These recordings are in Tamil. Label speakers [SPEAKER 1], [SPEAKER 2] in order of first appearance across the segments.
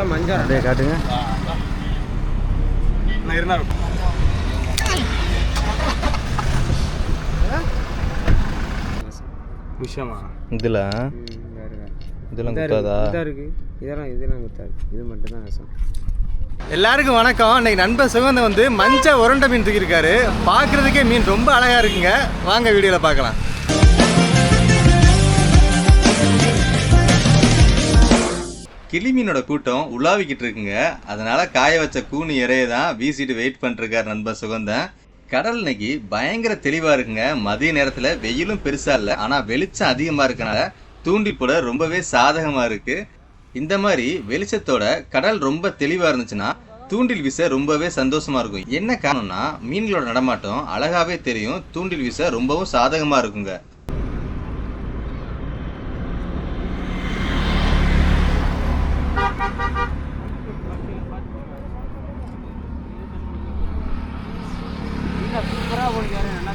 [SPEAKER 1] தான் மஞ்சள்
[SPEAKER 2] அப்படியே காட்டுங்க.
[SPEAKER 1] விஷயமா
[SPEAKER 2] இதில் இதெல்லாம் குத்தாதா?
[SPEAKER 1] இருக்கு இதெல்லாம் குத்தாது. இது மட்டும் தான் விஷம்.
[SPEAKER 2] எல்லாருக்கும் வணக்கம். இன்னைக்கு நண்பர் சுகந்தன் வந்து மஞ்சள் உருண்டை மீன் தூக்கியிருக்காரு. பார்க்குறதுக்கே மீன் ரொம்ப அழகாக இருக்குங்க. வாங்க வீடியோவில் பார்க்கலாம். கிளிமீனோட கூட்டம் உலாவிக்கிட்டு இருக்குங்க. அதனால காய வச்ச கூனி இறைய தான் வீசிட்டு வெயிட் பண்ணிருக்காரு நண்பர் சுகந்தன். கடல் இன்னைக்கு பயங்கர தெளிவா இருக்குங்க. மதிய நேரத்துல வெயிலும் பெருசா இல்லை, ஆனா வெளிச்சம் அதிகமா இருக்கனால தூண்டில் போட ரொம்பவே சாதகமா இருக்கு. இந்த மாதிரி வெளிச்சத்தோட கடல் ரொம்ப தெளிவா இருந்துச்சுன்னா தூண்டில் வீச ரொம்பவே சந்தோஷமா இருக்கும். என்ன காரணம்னா மீன்களோட நடமாட்டம் அழகாவே தெரியும். தூண்டில் வீச ரொம்பவும் சாதகமா இருக்குங்க.
[SPEAKER 1] சூப்பராக போடுக்காரு. நல்லா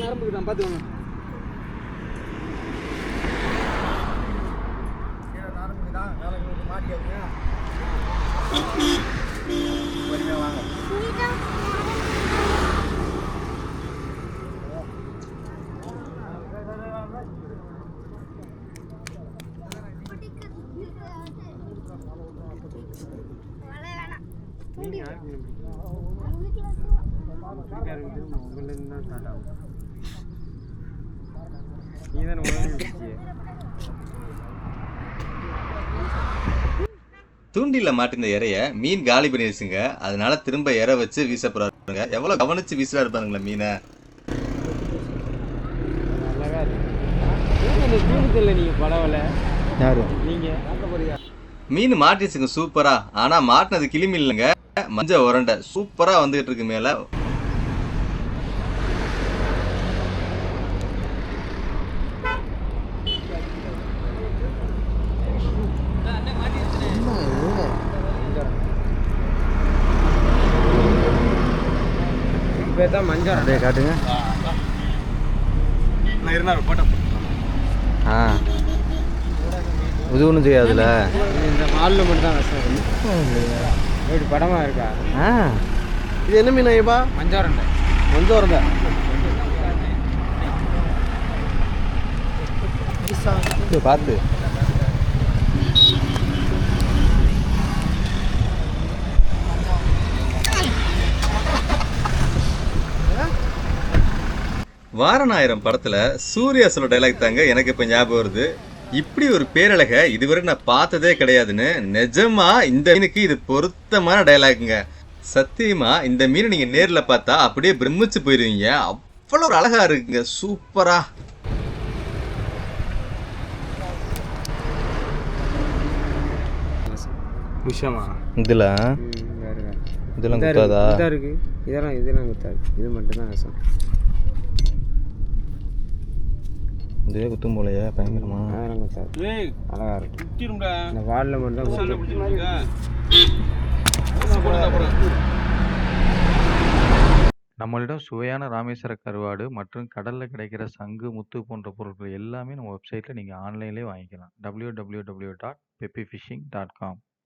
[SPEAKER 1] நரம்புக்கு தான் பார்த்துக்கோங்க. நரம்புக்கு தான் வேலைக்கு மாட்டியாதுங்க. வாங்க.
[SPEAKER 2] தூண்டில மாட்டின இறைய மீன் காலி பண்ணிடுச்சுங்க. அதனால திரும்ப இறை வச்சு வீச போறாருங்க. எவ்வளவு கவனிச்சு வீசுறா இருப்பாருங்களா மீனை.
[SPEAKER 1] நீங்க பரவாயில்ல.
[SPEAKER 2] யாரு
[SPEAKER 1] நீங்க
[SPEAKER 2] மீன் மாட்டிச்சுங்க சூப்பரா. ஆனா மாட்டினது கிளிமீன் இல்லைங்க, மஞ்சள் உருண்டை. சூப்பரா வந்துகிட்டு இருக்கு மேல.
[SPEAKER 1] தான் மஞ்சள்
[SPEAKER 2] அப்படியே காட்டுங்க. இது ஒன்றும் செய்யாதுல.
[SPEAKER 1] இந்த மாலில் மட்டும் தான் விஷம். எப்படி படமாக இருக்கா?
[SPEAKER 2] இது என்ன மீன் ஐயப்பா?
[SPEAKER 1] மஞ்சள் உருண்டை.
[SPEAKER 2] மஞ்சள் உருண்டை பார்த்து. வாரணாயிரம் படத்துல சூர்யா சொல்ல டைலாக் தாங்க எனக்கு இப்ப ஞாபகம் வருது. இப்படி ஒரு பேரழக இதுவரை நான் பார்த்ததே கிடையாதுன்னு. நிஜமா இந்த மீனுக்கு இது பொருத்தமான டைலாக்குங்க. சத்தியமா இந்த மீனை நீங்க நேர்ல பார்த்தா அப்படியே பிரமிச்சு போயிருவீங்க. அவ்வளவு ஒரு அழகா இருக்குங்க. சூப்பரா.
[SPEAKER 1] விஷயமா
[SPEAKER 2] இதுல இதெல்லாம் குத்தாதா?
[SPEAKER 1] இருக்கு இதெல்லாம் குத்தாது. இது மட்டும் தான் விஷம்.
[SPEAKER 2] இதுவே குத்தும் போலையே பயங்கரமா.
[SPEAKER 1] அதெல்லாம் குத்தாது. அழகா இருக்கு. இந்த வாலில் மட்டும் தான்.
[SPEAKER 3] நம்மளிடம் சுவையான ராமேஸ்வர கருவாடு மற்றும் கடலில் கிடைக்கிற சங்கு, முத்து போன்ற பொருட்கள் எல்லாமே நம்ம வெப்சைட்டில் நீங்கள் ஆன்லைன்லேயே வாங்கிக்கலாம். www.peppyfishing.com